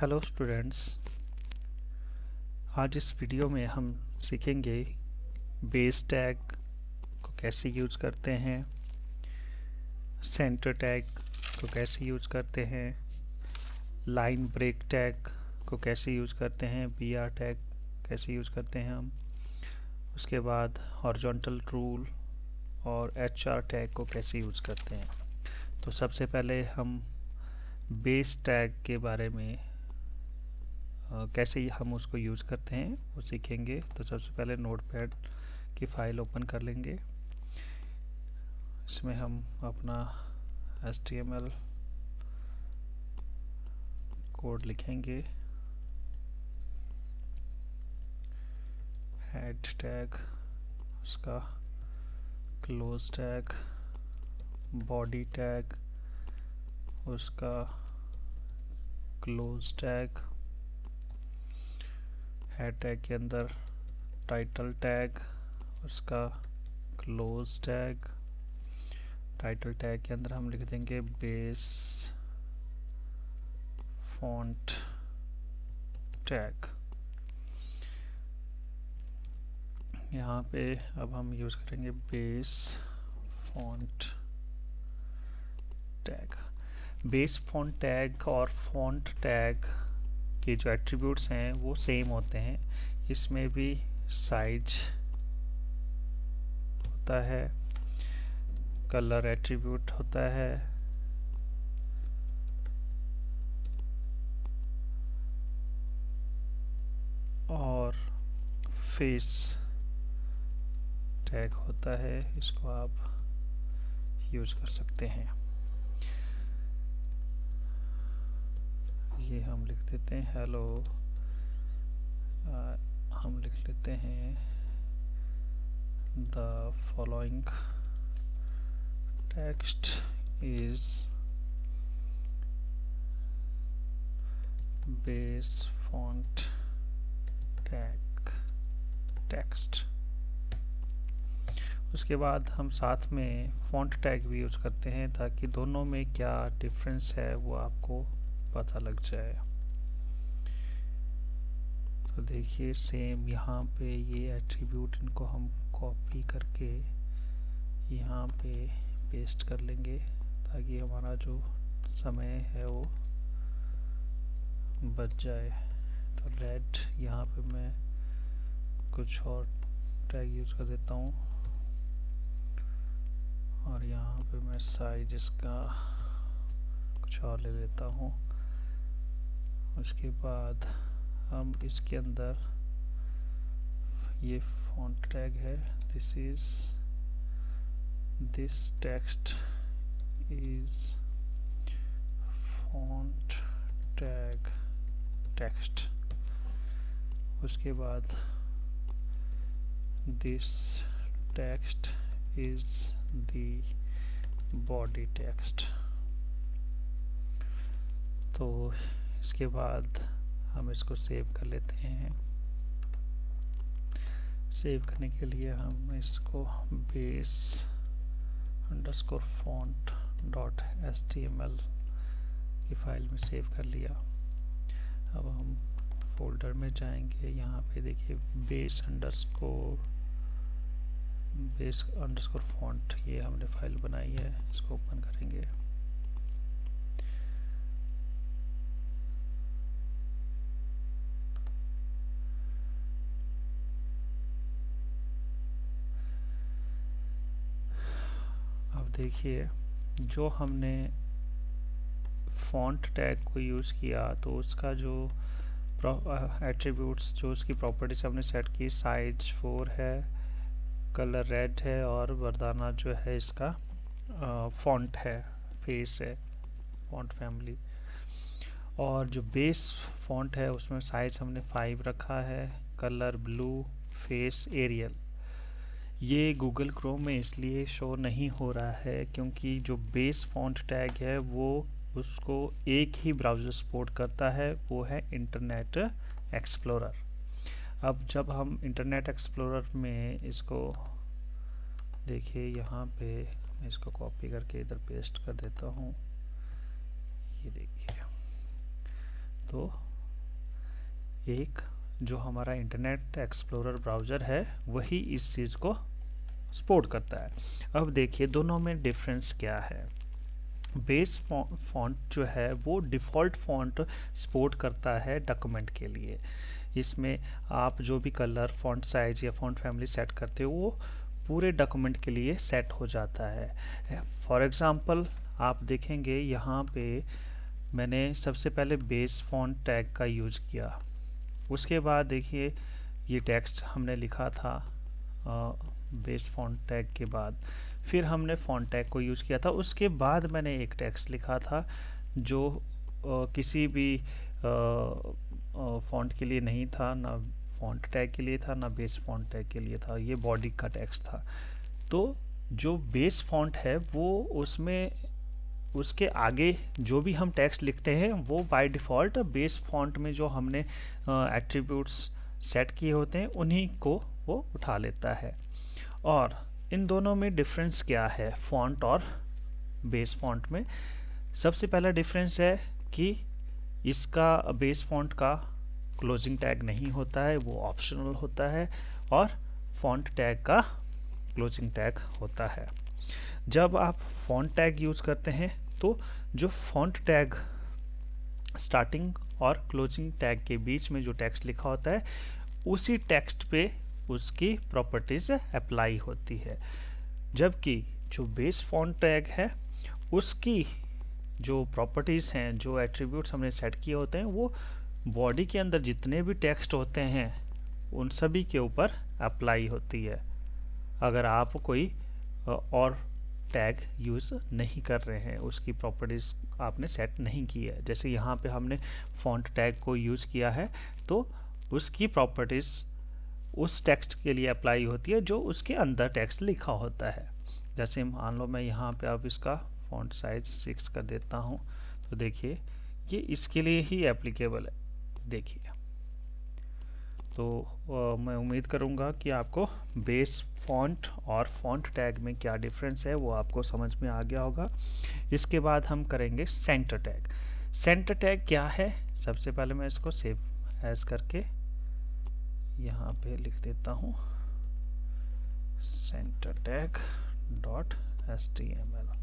Hello students. आज इस video में हम सीखेंगे बेस टैग को कैसे यूज़ करते हैं, सेंटर टैग को कैसे यूज़ करते हैं, लाइन ब्रेक टैग को कैसे यूज़ करते हैं, बीआर टैग कैसे यूज़ करते हैं हम, उसके बाद हॉरिजॉन्टल रूल और एचआर टैग को कैसे यूज़ करते हैं। तो सबसे पहले हम बेस टैग के बारे में कैसे हम उसको यूज़ करते हैं वो सीखेंगे। तो सबसे पहले नोटपैड की फ़ाइल ओपन कर लेंगे। इसमें हम अपना HTML कोड लिखेंगे। हेड टैग, उसका क्लोज टैग, बॉडी टैग, उसका क्लोज टैग, हेड टैग के अंदर टाइटल टैग, उसका क्लोज टैग, टाइटल टैग के अंदर हम लिख देंगे बेस फॉन्ट टैग। यहाँ पे अब हम यूज़ करेंगे base font tag. Base font tag और फॉन्ट टैग के जो एट्रीब्यूट्स हैं वो सेम होते हैं। इसमें भी साइज होता है, कलर एट्रीब्यूट होता है, और फेस टैग होता है। इसको आप यूज़ कर सकते हैं। ये हम लिख देते हैं हेलो, हम लिख लेते हैं the following text is base font tag text. उसके बाद हम साथ में फॉन्ट टैग भी यूज़ करते हैं ताकि दोनों में क्या डिफरेंस है वो आपको पता लग जाए। तो देखिए सेम यहाँ पे ये एट्रीब्यूट, इनको हम कॉपी करके यहाँ पे पेस्ट कर लेंगे ताकि हमारा जो समय है वो बच जाए। तो रेड, यहाँ पे मैं कुछ और टैग यूज़ कर देता हूँ और यहाँ पे मैं साइज इसका कुछ और ले लेता हूँ। उसके बाद हम इसके अंदर ये फॉन्ट टैग है, this text is font tag text. उसके बाद this text is the body text. तो इसके बाद हम इसको सेव कर लेते हैं। सेव करने के लिए हम इसको base underscore font dot HTML की फाइल में सेव कर लिया। अब हम फोल्डर में जाएंगे। यहाँ पे देखिए बेस अंडरस्कोर फॉन्ट, ये हमने फाइल बनाई है। इसको ओपन करेंगे। अब देखिए जो हमने फॉन्ट टैग को यूज़ किया तो उसका जो एट्रीब्यूट्स, जो उसकी प्रॉपर्टीज हमने सेट की, साइज 4 है, कलर रेड है और वर्दाना जो है इसका फॉन्ट है, फेस है, फॉन्ट फैमिली। और जो बेस फॉन्ट है उसमें साइज हमने 5 रखा है, कलर ब्लू, फेस एरियल। ये गूगल क्रोम में इसलिए शो नहीं हो रहा है क्योंकि जो बेस फॉन्ट टैग है वो उसको एक ही ब्राउज़र सपोर्ट करता है, वो है इंटरनेट एक्सप्लोरर। अब जब हम इंटरनेट एक्सप्लोरर में इसको देखिए, यहाँ पे मैं इसको कॉपी करके इधर पेस्ट कर देता हूँ। ये देखिए, तो एक जो हमारा इंटरनेट एक्सप्लोरर ब्राउज़र है वही इस चीज़ को सपोर्ट करता है। अब देखिए दोनों में डिफरेंस क्या है। बेस फॉन्ट जो है वो डिफ़ॉल्ट फॉन्ट सपोर्ट करता है डॉक्यूमेंट के लिए। इसमें आप जो भी कलर, फॉन्ट साइज या फॉन्ट फैमिली सेट करते हो वो पूरे डॉक्यूमेंट के लिए सेट हो जाता है। फॉर एग्ज़ाम्पल आप देखेंगे यहाँ पे मैंने सबसे पहले बेस फॉन्ट टैग का यूज़ किया। उसके बाद देखिए ये टेक्स्ट हमने लिखा था बेस फॉन्ट टैग के बाद, फिर हमने फॉन्ट टैग को यूज़ किया था। उसके बाद मैंने एक टेक्स्ट लिखा था जो किसी भी फॉन्ट के लिए नहीं था, ना फॉन्ट टैग के लिए था, ना बेस फॉन्ट टैग के लिए था। ये बॉडी का टेक्स्ट था। तो जो बेस फॉन्ट है वो उसमें उसके आगे जो भी हम टेक्स्ट लिखते हैं वो बाय डिफ़ॉल्ट बेस फॉन्ट में जो हमने एट्रीब्यूट्स सेट किए होते हैं उन्हीं को वो उठा लेता है। और इन दोनों में डिफरेंस क्या है फॉन्ट और बेस फॉन्ट में? सबसे पहला डिफरेंस है कि इसका बेस फॉन्ट का क्लोजिंग टैग नहीं होता है, वो ऑप्शनल होता है, और फॉन्ट टैग का क्लोजिंग टैग होता है। जब आप फॉन्ट टैग यूज़ करते हैं तो जो फॉन्ट टैग स्टार्टिंग और क्लोजिंग टैग के बीच में जो टेक्स्ट लिखा होता है उसी टेक्स्ट पे उसकी प्रॉपर्टीज अप्लाई होती है। जबकि जो बेस फॉन्ट टैग है उसकी जो प्रॉपर्टीज़ हैं, जो एट्रीब्यूट्स हमने सेट किए होते हैं, वो बॉडी के अंदर जितने भी टेक्स्ट होते हैं उन सभी के ऊपर अप्लाई होती है। अगर आप कोई और टैग यूज़ नहीं कर रहे हैं, उसकी प्रॉपर्टीज़ आपने सेट नहीं की है, जैसे यहाँ पे हमने फॉन्ट टैग को यूज़ किया है तो उसकी प्रॉपर्टीज़ उस टेक्स्ट के लिए अप्लाई होती है जो उसके अंदर टेक्स्ट लिखा होता है। जैसे मान लो मैं यहाँ पे अब इसका फॉन्ट साइज 6 कर देता हूँ, तो देखिए ये इसके लिए ही एप्लीकेबल है। देखिए तो मैं उम्मीद करूँगा कि आपको बेस फॉन्ट और फॉन्ट टैग में क्या डिफरेंस है वो आपको समझ में आ गया होगा। इसके बाद हम करेंगे सेंटर टैग। सेंटर टैग क्या है? सबसे पहले मैं इसको सेव एज करके यहाँ पे लिख देता हूँ सेंटर टैग .html।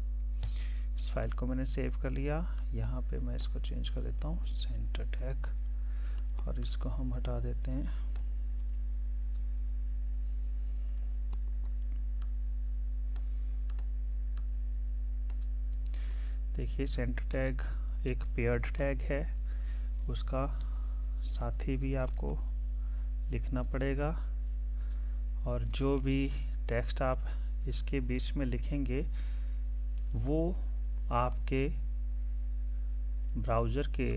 इस फाइल को मैंने सेव कर लिया। यहाँ पे मैं इसको चेंज कर देता हूँ सेंटर टैग, और इसको हम हटा देते हैं। देखिए सेंटर टैग एक पेयर्ड टैग है, उसका साथ ही भी आपको लिखना पड़ेगा, और जो भी टेक्स्ट आप इसके बीच में लिखेंगे वो आपके ब्राउज़र के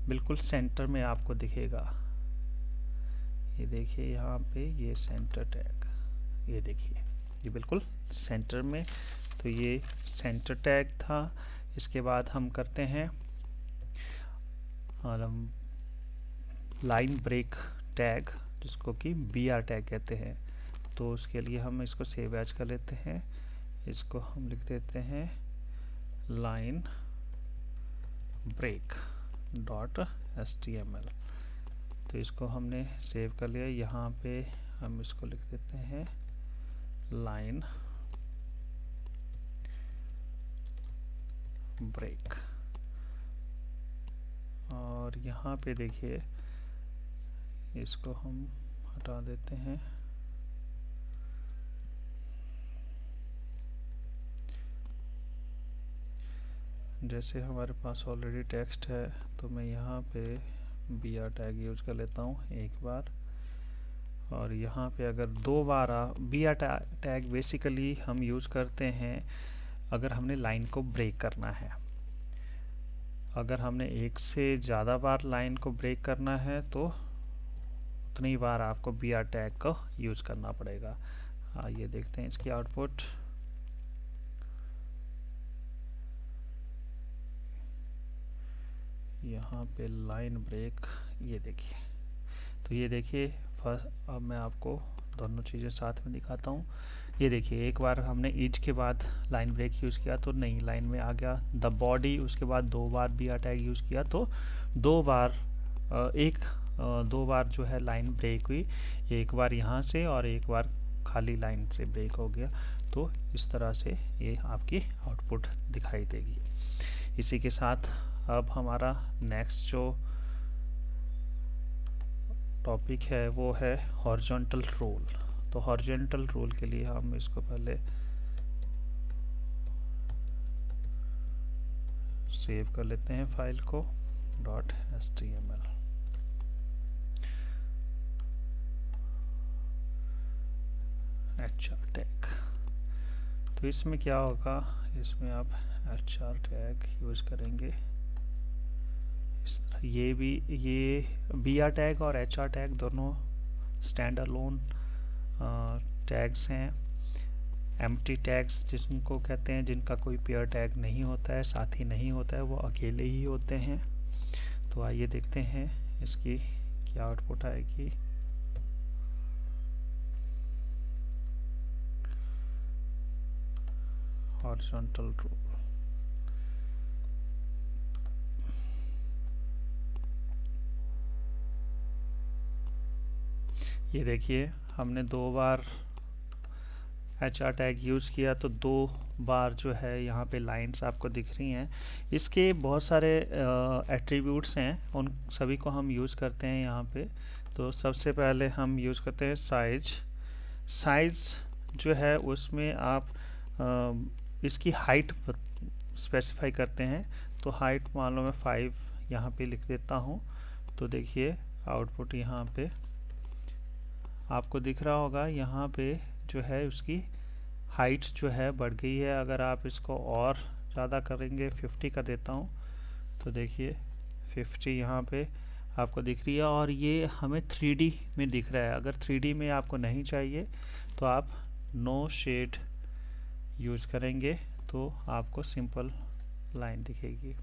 बिल्कुल सेंटर में आपको दिखेगा। ये देखिए यहाँ पे ये सेंटर टैग, ये देखिए ये बिल्कुल सेंटर में, तो ये सेंटर टैग था। इसके बाद हम करते हैं लाइन ब्रेक टैग, जिसको कि BR टैग कहते हैं। तो उसके लिए हम इसको सेव एज कर लेते हैं। इसको हम लिख देते हैं लाइन ब्रेक .html। तो इसको हमने सेव कर लिया। यहाँ पे हम इसको लिख देते हैं लाइन ब्रेक, और यहाँ पे देखिए इसको हम हटा देते हैं। जैसे हमारे पास ऑलरेडी टेक्स्ट है तो मैं यहाँ पे BR टैग यूज कर लेता हूँ एक बार, और यहाँ पे अगर 2 बार BR टैग बेसिकली हम यूज़ करते हैं अगर हमने लाइन को ब्रेक करना है। अगर हमने एक से ज़्यादा बार लाइन को ब्रेक करना है तो उतनी बार आपको BR टैग को यूज़ करना पड़ेगा। ये देखते हैं इसकी आउटपुट। यहाँ पे लाइन ब्रेक, ये देखिए। तो ये देखिए अब मैं आपको दोनों चीज़ें साथ में दिखाता हूँ। ये देखिए एक बार हमने ईच के बाद लाइन ब्रेक यूज़ किया तो नई लाइन में आ गया द बॉडी। उसके बाद 2 बार BR टैग यूज़ किया तो 2 बार एक दो बार जो है लाइन ब्रेक हुई, एक बार यहाँ से और एक बार खाली लाइन से ब्रेक हो गया। तो इस तरह से ये आपकी आउटपुट दिखाई देगी। इसी के साथ अब हमारा नेक्स्ट जो टॉपिक है वो है हॉरिजॉन्टल रोल। तो हॉरिजॉन्टल रोल के लिए हम इसको पहले सेव कर लेते हैं फाइल को .html। HR टैग, तो इसमें क्या होगा, इसमें आप HR टैग यूज करेंगे इस तरह। ये BR टैग और HR टैग दोनों स्टैंड अलोन टैग्स हैं। एम्प्टी टैग्स जिनको कहते हैं, जिनका कोई पेयर टैग नहीं होता है, साथी नहीं होता है, वो अकेले ही होते हैं। तो आइए देखते हैं इसकी क्या आउटपुट आएगी। हॉरिजॉन्टल रोल, ये देखिए हमने दो बार HR टैग यूज़ किया तो दो बार जो है यहाँ पे लाइंस आपको दिख रही हैं। इसके बहुत सारे एट्रीब्यूट्स हैं, उन सभी को हम यूज़ करते हैं यहाँ पे। तो सबसे पहले हम यूज़ करते हैं साइज़ जो है उसमें आप इसकी हाइट स्पेसिफाई करते हैं। तो हाइट मान लो मैं 5 यहाँ पे लिख देता हूँ। तो देखिए आउटपुट यहाँ पे आपको दिख रहा होगा, यहाँ पे जो है उसकी हाइट जो है बढ़ गई है। अगर आप इसको और ज़्यादा करेंगे, 50 कर देता हूँ, तो देखिए 50 यहाँ पे आपको दिख रही है और ये हमें 3D में दिख रहा है। अगर 3D में आपको नहीं चाहिए तो आप नो शेड यूज़ करेंगे तो आपको सिंपल लाइन दिखेगी।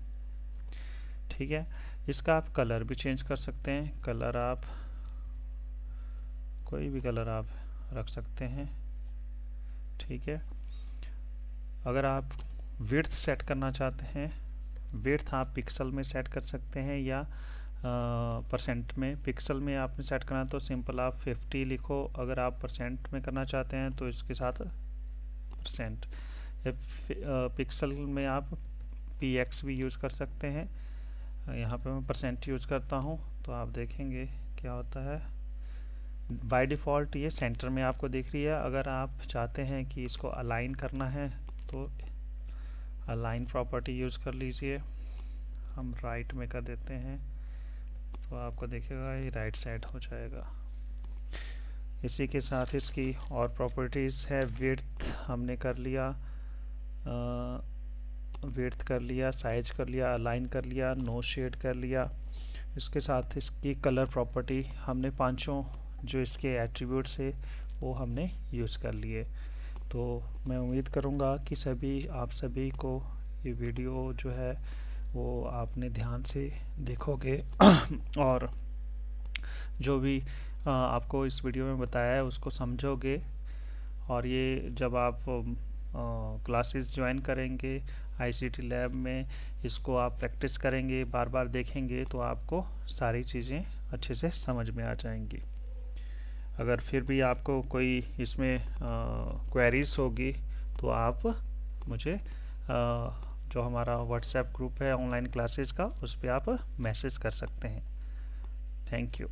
ठीक है, इसका आप कलर भी चेंज कर सकते हैं। कलर आप कोई भी कलर आप रख सकते हैं। ठीक है, अगर आप विड्थ सेट करना चाहते हैं, विड्थ आप पिक्सल में सेट कर सकते हैं या परसेंट में। पिक्सल में आपने सेट करना तो सिंपल आप 50 लिखो। अगर आप परसेंट में करना चाहते हैं तो इसके साथ परसेंट। पिक्सल में आप px भी यूज़ कर सकते हैं। यहाँ पे मैं परसेंट यूज़ करता हूँ, तो आप देखेंगे क्या होता है। बाय डिफ़ॉल्ट ये सेंटर में आपको दिख रही है। अगर आप चाहते हैं कि इसको अलाइन करना है तो अलाइन प्रॉपर्टी यूज़ कर लीजिए। हम राइट में कर देते हैं तो आपको दिखेगा ये राइट साइड हो जाएगा। इसी के साथ इसकी और प्रॉपर्टीज़ है। विड्थ हमने कर लिया, विड्थ कर लिया, साइज कर लिया, अलाइन कर लिया, नो शेड कर लिया। इसके साथ इसकी कलर प्रॉपर्टी हमने पांचों जो इसके एट्रीब्यूट्स है वो हमने यूज़ कर लिए। तो मैं उम्मीद करूँगा कि आप सभी को ये वीडियो जो है वो आपने ध्यान से देखोगे और जो भी आपको इस वीडियो में बताया है उसको समझोगे। और ये जब आप क्लासेस ज्वाइन करेंगे ICT लैब में, इसको आप प्रैक्टिस करेंगे, बार बार देखेंगे तो आपको सारी चीज़ें अच्छे से समझ में आ जाएंगी। अगर फिर भी आपको कोई इसमें क्वेरीज होगी तो आप मुझे जो हमारा व्हाट्सएप ग्रुप है ऑनलाइन क्लासेस का, उस पर आप मैसेज कर सकते हैं। Thank you.